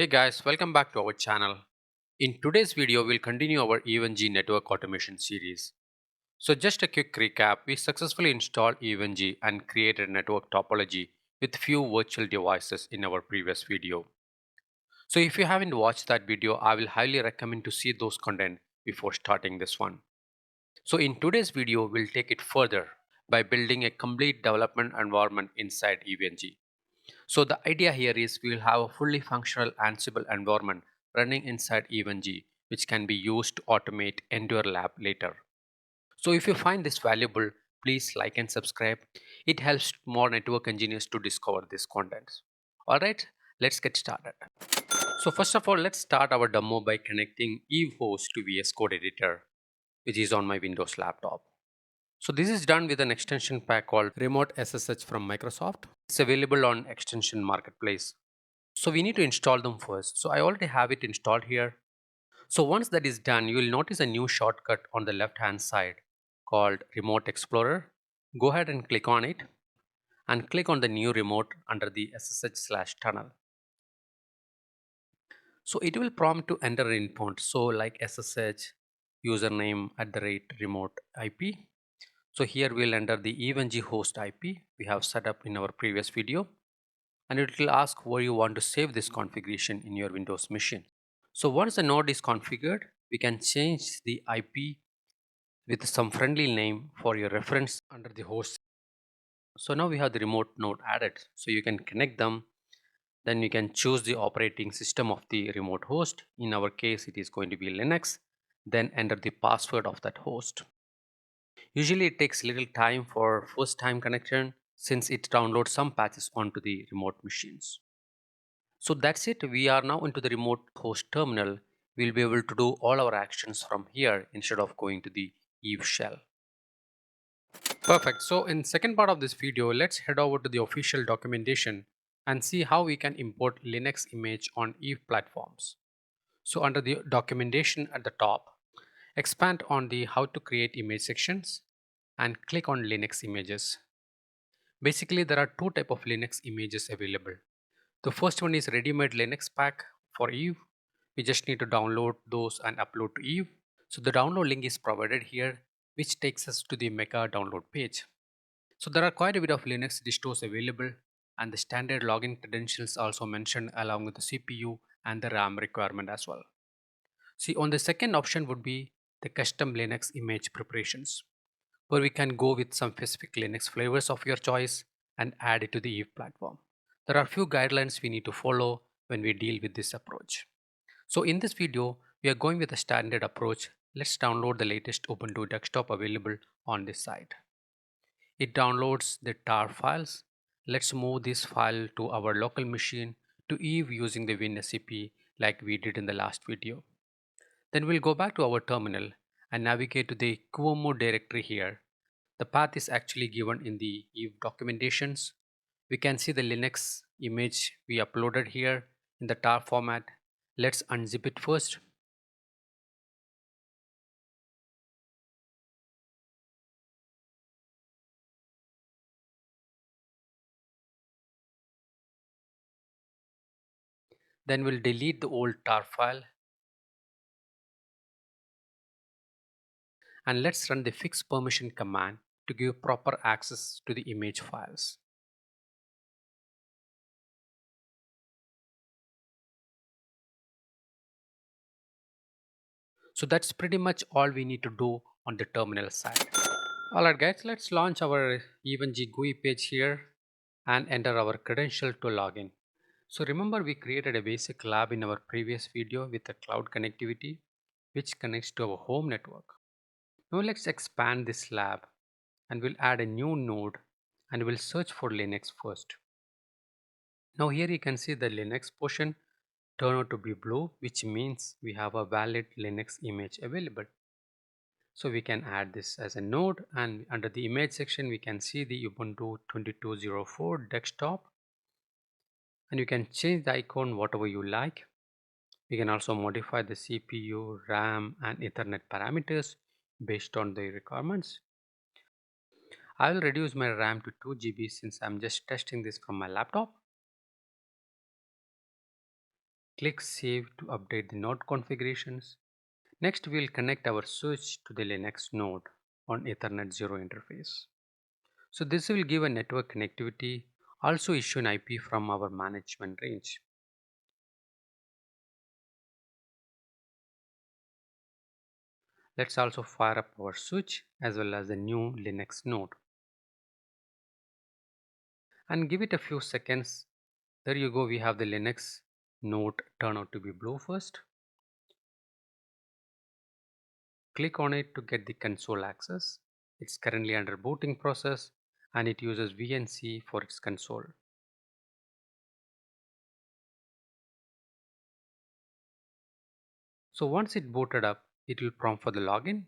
Hey guys, welcome back to our channel. In today's video, we'll continue our EVNG network automation series. So just a quick recap, we successfully installed EVNG and created a network topology with few virtual devices in our previous video. So if you haven't watched that video, I will highly recommend to see those content before starting this one. So in today's video, we'll take it further by building a complete development environment inside EVNG. So the idea here is we will have a fully functional Ansible environment running inside EVNG, which can be used to automate Endure Lab later. So if you find this valuable, please like and subscribe. It helps more network engineers to discover this content. Alright, let's get started. So first of all, let's start our demo by connecting Eve host to VS Code editor, which is on my Windows laptop. So this is done with an extension pack called Remote SSH from Microsoft. It's available on Extension Marketplace. So we need to install them first. So I already have it installed here. So once that is done, you will notice a new shortcut on the left hand side called Remote Explorer. Go ahead and click on it and click on the new remote under the SSH/tunnel. So it will prompt to enter endpoint. So like SSH username @remote IP. So here we'll enter the EVNG host IP we have set up in our previous video, and it will ask where you want to save this configuration in your Windows machine. So once the node is configured, we can change the IP with some friendly name for your reference under the host. So now we have the remote node added, so you can connect them. Then you can choose the operating system of the remote host. In our case, it is going to be Linux. Then enter the password of that host. Usually it takes little time for first time connection since it downloads some patches onto the remote machines. So that's it. We are now into the remote host terminal. We'll be able to do all our actions from here instead of going to the Eve shell. Perfect. So in second part of this video, let's head over to the official documentation and see how we can import Linux image on Eve platforms. So under the documentation at the top, expand on the how to create image sections and click on Linux images. Basically, there are two types of Linux images available. The first one is ready-made Linux pack for Eve. We just need to download those and upload to Eve. So the download link is provided here, which takes us to the Mega download page. So there are quite a bit of Linux distros available, and the standard login credentials also mentioned along with the CPU and the RAM requirement as well. See, on the second option would be the custom Linux image preparations, where we can go with some specific Linux flavors of your choice and add it to the Eve platform. There are few guidelines we need to follow when we deal with this approach. So in this video, we are going with a standard approach. Let's download the latest Ubuntu desktop available on this site. It downloads the tar files. Let's move this file to our local machine to Eve using the WinSCP like we did in the last video. Then we'll go back to our terminal and navigate to the QEMU directory here. The path is actually given in the Eve documentations. We can see the Linux image we uploaded here in the tar format. Let's unzip it first. Then we'll delete the old tar file. And let's run the fix permission command to give proper access to the image files. So that's pretty much all we need to do on the terminal side. Alright guys, let's launch our EVNG GUI page here and enter our credential to login. So remember we created a basic lab in our previous video with a cloud connectivity which connects to our home network. Now let's expand this lab and we'll add a new node and we'll search for Linux first. Now here you can see the Linux portion turn out to be blue, which means we have a valid Linux image available. So we can add this as a node, and under the image section we can see the Ubuntu 2204 desktop, and you can change the icon whatever you like. We can also modify the CPU, RAM and Ethernet parameters based on the requirements. I will reduce my RAM to 2 GB since I'm just testing this from my laptop. Click Save to update the node configurations. Next, we'll connect our switch to the Linux node on Ethernet 0 interface. So this will give a network connectivity, also issue an IP from our management range. Let's also fire up our switch as well as the new Linux node and give it a few seconds. There you go, we have the Linux node turn out to be blue first. Click on it to get the console access. It's currently under booting process and it uses VNC for its console. So once it booted up, it will prompt for the login.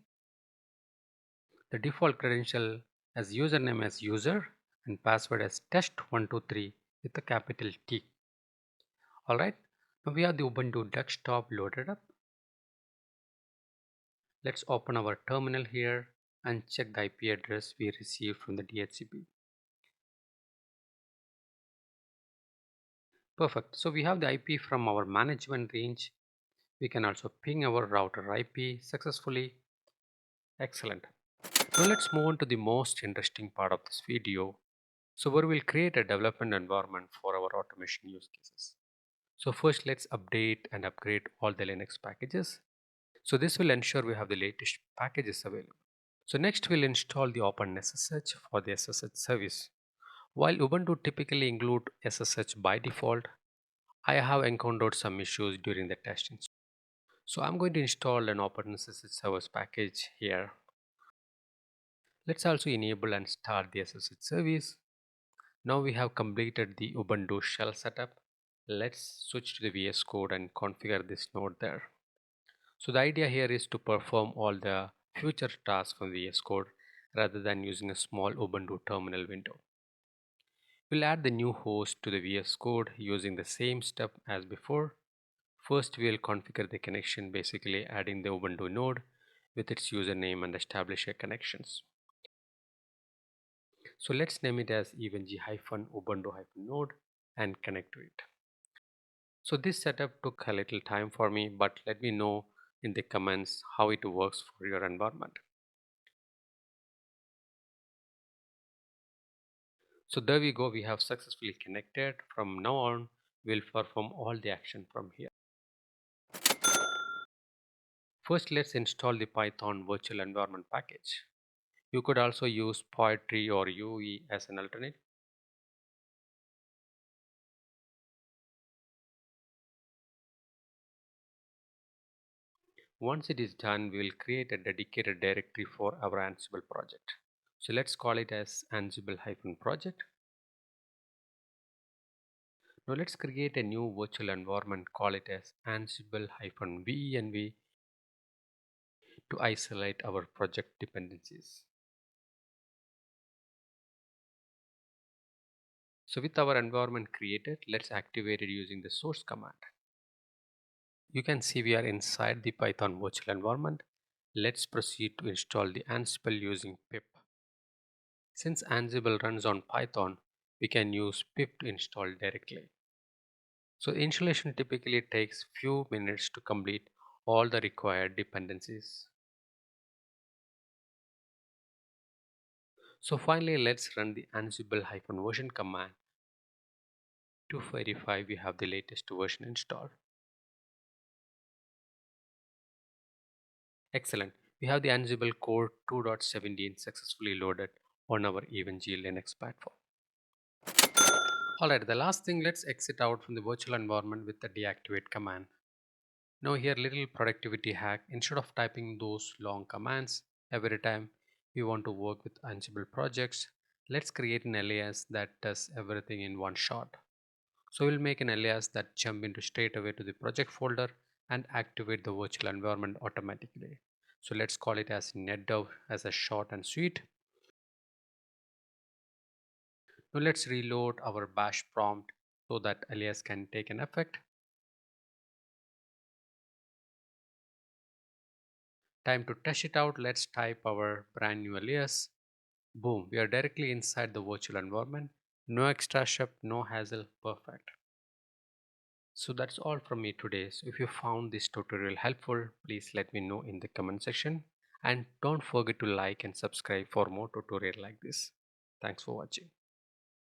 The default credential as username as user and password as test123 with a capital T. Alright, now we have the Ubuntu desktop loaded up. Let's open our terminal here and check the IP address we received from the DHCP. Perfect. So we have the IP from our management range. We can also ping our router IP successfully. Excellent. Now let's move on to the most interesting part of this video. So where we'll create a development environment for our automation use cases. So first let's update and upgrade all the Linux packages. So this will ensure we have the latest packages available. So next we'll install the Open SSH for the SSH service. While Ubuntu typically include SSH by default, I have encountered some issues during the testing. So I'm going to install an Open SSH service package here. Let's also enable and start the SSH service. Now we have completed the Ubuntu shell setup. Let's switch to the VS Code and configure this node there. So the idea here is to perform all the future tasks from VS Code rather than using a small Ubuntu terminal window. We'll add the new host to the VS Code using the same step as before. First, we'll configure the connection, basically adding the Ubuntu node with its username and establish a connections. So let's name it as evng-ubuntu-node and connect to it. So this setup took a little time for me, but let me know in the comments how it works for your environment. So there we go, we have successfully connected. From now on, we'll perform all the action from here. First, let's install the Python virtual environment package. You could also use Poetry or UE as an alternate. Once it is done, we will create a dedicated directory for our Ansible project. So let's call it as Ansible-project. Now let's create a new virtual environment, call it as Ansible-venv to isolate our project dependencies. So with our environment created, let's activate it using the source command. You can see we are inside the Python virtual environment. Let's proceed to install the Ansible using pip. Since Ansible runs on Python, we can use pip to install directly. So installation typically takes few minutes to complete all the required dependencies. So finally, let's run the Ansible-version command to verify we have the latest version installed. Excellent. We have the Ansible core 2.17 successfully loaded on our EVNG Linux platform. Alright, the last thing, let's exit out from the virtual environment with the deactivate command. Now here little productivity hack, instead of typing those long commands every time we want to work with Ansible projects, let's create an alias that does everything in one shot. So we'll make an alias that jump into straight away to the project folder and activate the virtual environment automatically. So let's call it as netdev as a short and sweet. Now let's reload our bash prompt so that alias can take an effect. Time to test it out. Let's type our brand new alias. Boom, we are directly inside the virtual environment. No extra step, no hassle, perfect. So that's all from me today. So if you found this tutorial helpful, please let me know in the comment section. And don't forget to like and subscribe for more tutorial like this. Thanks for watching.